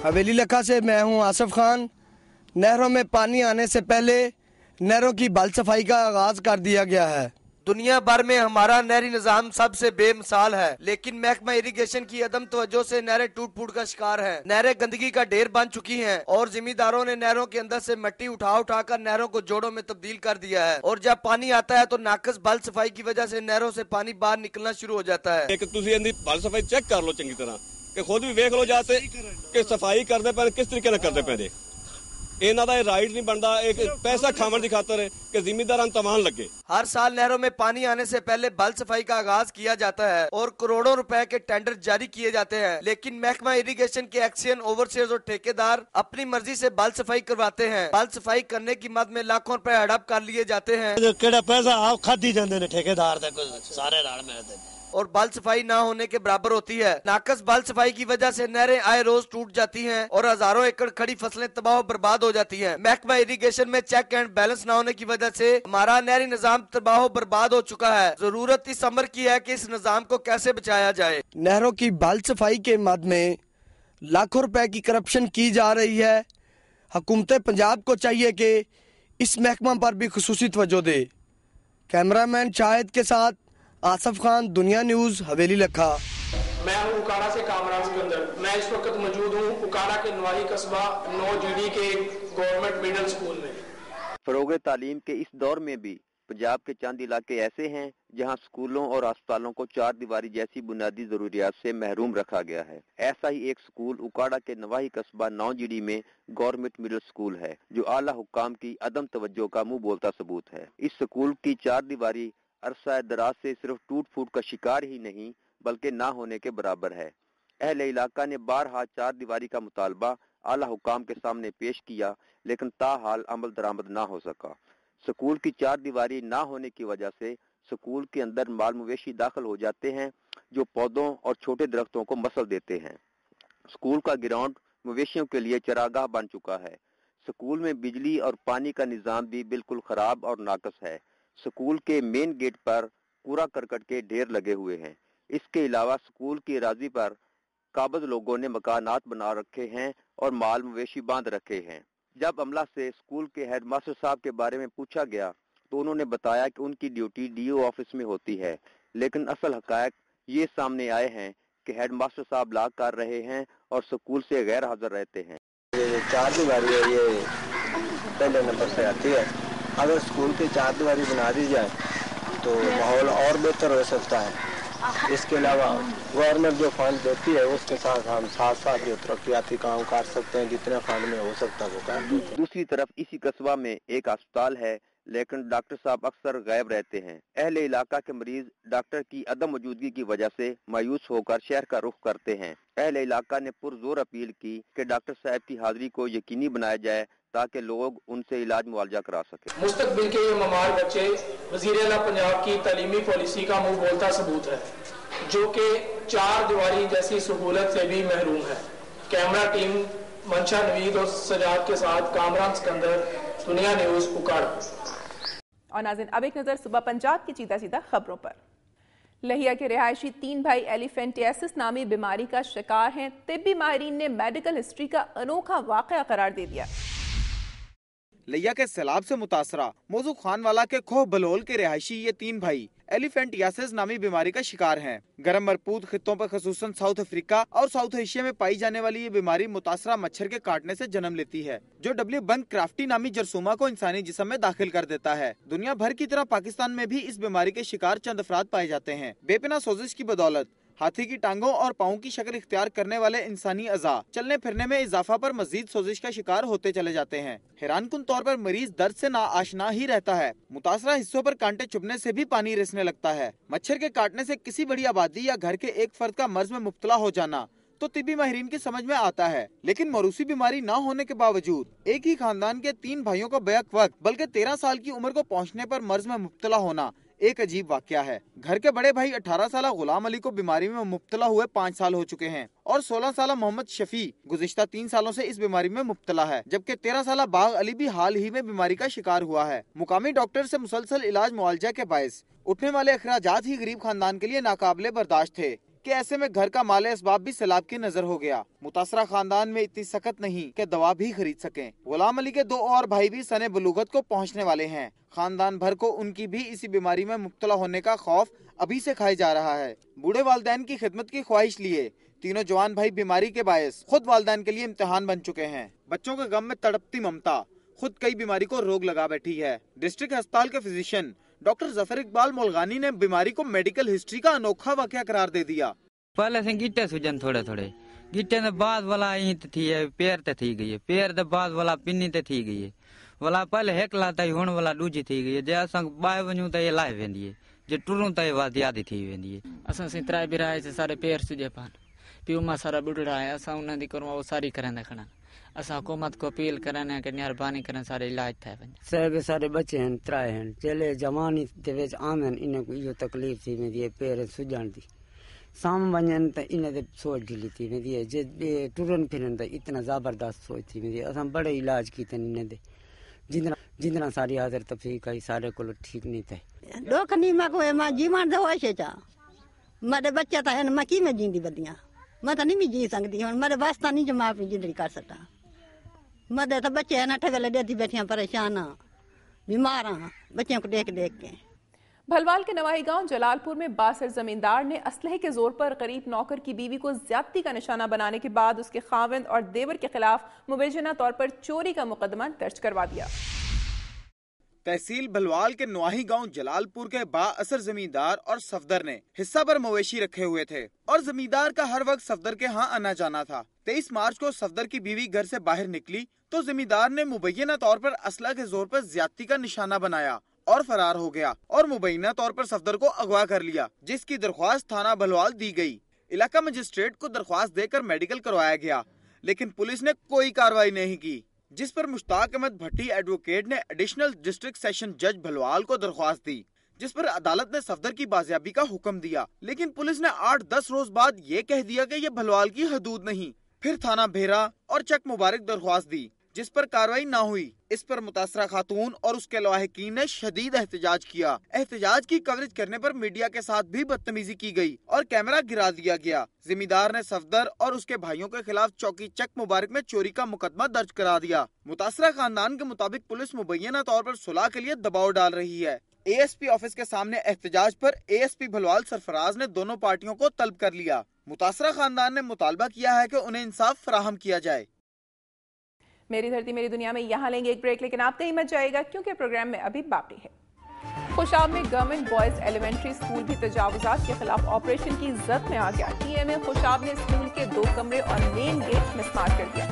हवेली लखा से मैं हूं आसिफ खान। नहरों में पानी आने से पहले नहरों की बल सफाई का आगाज कर दिया गया है। दुनिया भर में हमारा नहरी निजाम सबसे बेमिसाल है, लेकिन महकमा इरिगेशन की अदम तवज्जो से नहरें टूट फूट का शिकार हैं। नहरें गंदगी का ढेर बन चुकी हैं और जिम्मेदारों ने नहरों के अंदर से मिट्टी उठा कर नहरों को जोड़ों में तब्दील कर दिया है। और जब पानी आता है तो नाकस बल सफाई की वजह से नहरों से पानी बाहर निकलना शुरू हो जाता है। बल सफाई चेक कर लो चंगी तरह कि खुद भी वेख लो जाते कि सफाई करते पे किस तरीके ਨਾਲ ਕਰਦੇ ਪਏ। ਇਹਨਾਂ ਦਾ ਰਾਈਟ नहीं बनता एक पैसा खावन की खातर कि जिम्मेदारां तवान लगे। हर साल नहरों में पानी आने से पहले बल सफाई का आगाज किया जाता है और करोड़ों रुपए के टेंडर जारी किए जाते हैं, लेकिन महकमा इरिगेशन के एक्सियन ओवरसीयर्स और ठेकेदार अपनी मर्जी से बल सफाई करवाते हैं। बल सफाई करने की मद में लाखों रुपए हड़प कर लिए जाते हैं। केड़ा पैसा आप खादी जाते हैं ठेकेदार सारे नाल मिलते और बल सफाई ना होने के बराबर होती है। नाकस बल सफाई की वजह से नहरें आए रोज टूट जाती हैं और हजारों एकड़ खड़ी फसलें तबाह बर्बाद हो जाती हैं। महकमा इरिगेशन में चेक एंड बैलेंस ना होने की वजह से हमारा नहरी निजाम तबाह बर्बाद हो चुका है। जरूरत इस अमर की है कि इस निजाम को कैसे बचाया जाए। नहरों की बल सफाई के मद में लाखों रुपए की करप्शन की जा रही है। हुकूमत पंजाब को चाहिए कि इस महकमा पर भी खुसूसी तवज्जो दे। कैमरामैन शाहिद के साथ आसिफ खान, दुनिया न्यूज, हवेली लखा। मैं हूं उकाड़ा से कामरान सिकंदर। मैं इस वक्त मौजूद हूं उकाड़ा के नवाही कस्बा 9 GD के गवर्नमेंट मिडिल स्कूल में। फरोग तालीम के इस दौर में भी पंजाब के चंद इलाके ऐसे हैं जहां स्कूलों और अस्पतालों को चार दीवारी जैसी बुनियादी जरूरियात से महरूम रखा गया है। ऐसा ही एक स्कूल उकाड़ा के नवाही कस्बा 9 GD में गवर्नमेंट मिडिल स्कूल है, जो आला हुक्काम की अदम तवज्जो का मुंह बोलता सबूत है। इस स्कूल की चार दीवारी अरसा दराज से सिर्फ टूट फूट का शिकार ही नहीं बल्कि ना होने के बराबर है। अहले इलाका ने बारहा चार दीवारी का मुतालबा आला हुक्काम के सामने पेश किया, लेकिन ताहाल अमल दरामद ना हो सका। स्कूल की चार दीवारी ना होने की वजह से स्कूल के अंदर माल मवेशी दाखिल हो जाते हैं, जो पौधों और छोटे दरख्तों को मसल देते हैं। स्कूल का ग्राउंड मवेशियों के लिए चरागाह बन चुका है। स्कूल में बिजली और पानी का निजाम भी बिल्कुल खराब और नाकस है। स्कूल के मेन गेट पर कूड़ा करकट के ढेर लगे हुए हैं। इसके अलावा स्कूल की राजी पर काबिज लोगों ने मकानात बना रखे हैं और माल मवेशी बांध रखे हैं। जब अमला से स्कूल के हेडमास्टर साहब के बारे में पूछा गया तो उन्होंने बताया कि उनकी ड्यूटी DO ऑफिस में होती है, लेकिन असल हकायक ये सामने आए हैं कि हेडमास्टर साहब लाग कर रहे हैं और स्कूल से गैर हाजिर रहते हैं। ये चार दीवारी है, ये पहले नंबर से आती है। अगर स्कूल की चार दीवारी बना दी जाए तो माहौल और बेहतर हो सकता है। इसके अलावा गवर्नमेंट जो फंड देती है उसके साथ हम साथ साथ जो तरक्याती काम कर सकते हैं, जितने फंड में हो सकता है वो कर। दूसरी तरफ इसी कस्बा में एक अस्पताल है, लेकिन डॉक्टर साहब अक्सर गायब रहते हैं। अहले इलाका के मरीज डॉक्टर की अदम मौजूदगी की वजह से मायूस होकर शहर का रुख करते हैं। अहले इलाका ने पुरजोर अपील की कि डॉक्टर साहब की हाजिरी को यकीनी बनाया जाए ताकि लोग उनसे इलाज मुआवजा करा सके। मुस्तकबिल के ये ममार बच्चे वज़ीर आला पंजाब की तालीमी पॉलिसी का मुंह बोलता सबूत है, जो कि चार दीवारी जैसी सहूलत से भी महरूम है। कैमरा टीम मंशा नवीद और सजाद के साथ कामरान सिकंदर, दुनिया न्यूज उकाड़ा। और नाज़रीन अब एक नजर सुबह पंजाब की सीधा सीधा खबरों पर। लहिया के रिहायशी 3 भाई एलिफेंटियासिस नामी बीमारी का शिकार हैं। तिब्बी माहिरीन ने मेडिकल हिस्ट्री का अनोखा वाकया करार दे दिया। लिया के सैलाब से मुतासरा मौजू खानवाला के खोह बलोल के रिहायशी ये 3 भाई एलिफेंटियासिस नामी बीमारी का शिकार हैं। गर्म मरपूद खित्तों पर खसूसन साउथ अफ्रीका और साउथ एशिया में पाई जाने वाली ये बीमारी मुतासरा मच्छर के काटने से जन्म लेती है, जो डब्ल्यू बंग क्राफ्टी नामी जरसूमा को इंसानी जिस्म में दाखिल कर देता है। दुनिया भर की तरह पाकिस्तान में भी इस बीमारी के शिकार चंद अफराद पाए जाते हैं। बेपना सोजिश की बदौलत हाथी की टांगों और पाँव की शक्ल इख्तियार करने वाले इंसानी अज़ा चलने फिरने में इजाफा पर मजीद सोजिश का शिकार होते चले जाते हैं। हैरानकुन तौर पर मरीज दर्द से नाआशना ही रहता है। मुतासरा हिस्सों पर कांटे चुभने से भी पानी रिसने लगता है। मच्छर के काटने से किसी बड़ी आबादी या घर के एक फर्द का मर्ज में मुब्तला हो जाना तो तिब्बी माहिरीन की समझ में आता है, लेकिन मरूसी बीमारी न होने के बावजूद एक ही खानदान के 3 भाइयों को बैक वक्त बल्कि 13 साल की उम्र को पहुँचने पर मर्ज में मुब्तला होना एक अजीब वाकया है। घर के बड़े भाई 18 साल गुलाम अली को बीमारी में मुब्तला हुए 5 साल हो चुके हैं और 16 साल मोहम्मद शफी गुज़िश्ता 3 सालों से इस बीमारी में मुब्तला है, जबकि 13 साल बाग अली भी हाल ही में बीमारी का शिकार हुआ है। मुकामी डॉक्टर से मुसलसल इलाज मुआवजा के बायस उठने वाले अखराजात ही गरीब खानदान के लिए नाकाबिले बर्दाश्त थे। कि ऐसे में घर का माल असबाब भी सैलाब की नजर हो गया। मुतासरा खानदान में इतनी सकत नहीं कि दवा भी खरीद सकें। गुलाम अली के 2 और भाई भी सने बलूगत को पहुंचने वाले हैं। खानदान भर को उनकी भी इसी बीमारी में मुब्तला होने का खौफ अभी से खाया जा रहा है। बूढ़े वालिदैन की खिदमत की ख्वाहिश लिए तीनों जवान भाई बीमारी के बायस खुद वालिदैन के लिए इम्तिहान बन चुके हैं। बच्चों के गम में तड़पती ममता खुद कई बीमारी को रोग लगा बैठी है। डिस्ट्रिक्ट अस्पताल के फिजिशियन डॉक्टर जफर इकबाल मुल्गानी ने बीमारी को मेडिकल हिस्ट्री का अनोखा वाकया करार दे दिया। पहले से गिट्टे सूजन थोड़े गिट्टे ने बाद वाला ईंट थी है, पैर ते थी गई है, पैर दे बाद वाला पिन्नी ते थी गई है, वाला पहले हेकला तई हुण वाला दूजी थी गई है। जे असां बाय वञूं त लाए वेंदी है, जे टुरूं त वाद याद थी वेंदी है। असां सितराए बिराए से सारे पैर सुजे पान पियो मा सारा बुढ़ड़ा है। असां उन्हां दी करो वो सारी करन खणा। असां हुकूमत को अपील करन कि मेहरबानी करन सारे इलाज थे वञे। सारे बच्चे हैं त्राए हैं चले जवानी ते विच आमन इन को यो तकलीफ थी वेंदी है पैर सुजण दी। साम वञन त इन ते सोच ढिली थी वेंदी है। जे टुरन फिरन त इतना जबरदस्त सोच थी वेंदी है। असां बड़े इलाज कीते इन दे जिंदना सारी हाजिर तफसीक आई सारे को ठीक नहीं थे। डोखनी मा को मा जीवन दो ऐसे चा मेरे बच्चे त है मैं की में जींदी बदियां मैं तो नहीं भी जी सकती हूं। मेरे वास्ता नहीं जो मां जिंदगी कर सकता। मदे तो बच्चे है ना ठगले देती बैठियां परेशान बीमार हाँ बच्चों को देख के। भलवाल के नवाही गांव जलालपुर में बासर जमींदार ने असलहे के जोर पर गरीब नौकर की बीवी को ज्यादती का निशाना बनाने के बाद उसके खाविंद और देवर के खिलाफ मुबैना तौर पर चोरी का मुकदमा दर्ज करवा दिया। तहसील भलवाल के नवाही गांव जलालपुर के बाअसर जमींदार और सफदर ने हिस्सा भर मवेशी रखे हुए थे और जमींदार का हर वक्त सफदर के यहाँ आना जाना था। 23 मार्च को सफदर की बीवी घर से बाहर निकली तो जमींदार ने मुबैना तौर पर असला के जोर पर ज्यादती का निशाना बनाया और फरार हो गया और मुबैना तौर पर सफदर को अगवा कर लिया, जिसकी दरख्वास्त थाना भलवाल दी गई। इलाका मजिस्ट्रेट को दरख्वास्त देकर मेडिकल करवाया गया, लेकिन पुलिस ने कोई कार्रवाई नहीं की, जिस पर मुश्ताक अहमद भट्टी एडवोकेट ने एडिशनल डिस्ट्रिक्ट सेशन जज भलवाल को दरख्वास्त दी, जिस पर अदालत ने सफदर की बाजियाबी का हुक्म दिया। लेकिन पुलिस ने 8-10 रोज बाद ये कह दिया कि ये भलवाल की हदूद नहीं। फिर थाना भेरा और चक मुबारक दरख्वास्त दी, जिस पर कार्रवाई न हुई। इस पर मुतासरा खातून और उसके लाहिकीन ने शदीद एहतजाज किया। एहतजाज की कवरेज करने पर मीडिया के साथ भी बदतमीजी की गई और कैमरा गिरा दिया गया। जिम्मेदार ने सफदर और उसके भाइयों के खिलाफ चौकी चक मुबारक में चोरी का मुकदमा दर्ज करा दिया। मुतासरा खानदान के मुताबिक पुलिस मुबैना तौर पर सुलह के लिए दबाव डाल रही है। ASP ऑफिस के सामने एहतजाज पर ASP भलवाल सरफराज ने दोनों पार्टियों को तलब कर लिया। मुतासरा खानदान ने मुतालबा किया है कि उन्हें इंसाफ फराहम किया जाए। मेरी धरती मेरी दुनिया में यहाँ लेंगे एक ब्रेक, लेकिन आप कहीं मत जाएगा क्योंकि प्रोग्राम में अभी बाकी है। खुशाब में गवर्नमेंट बॉयज एलिमेंट्री स्कूल भी तजावुजात के खिलाफ ऑपरेशन की जद में आ गया। TMA खुशाब ने स्कूल के 2 कमरे और मेन गेट मिसमार कर दिया।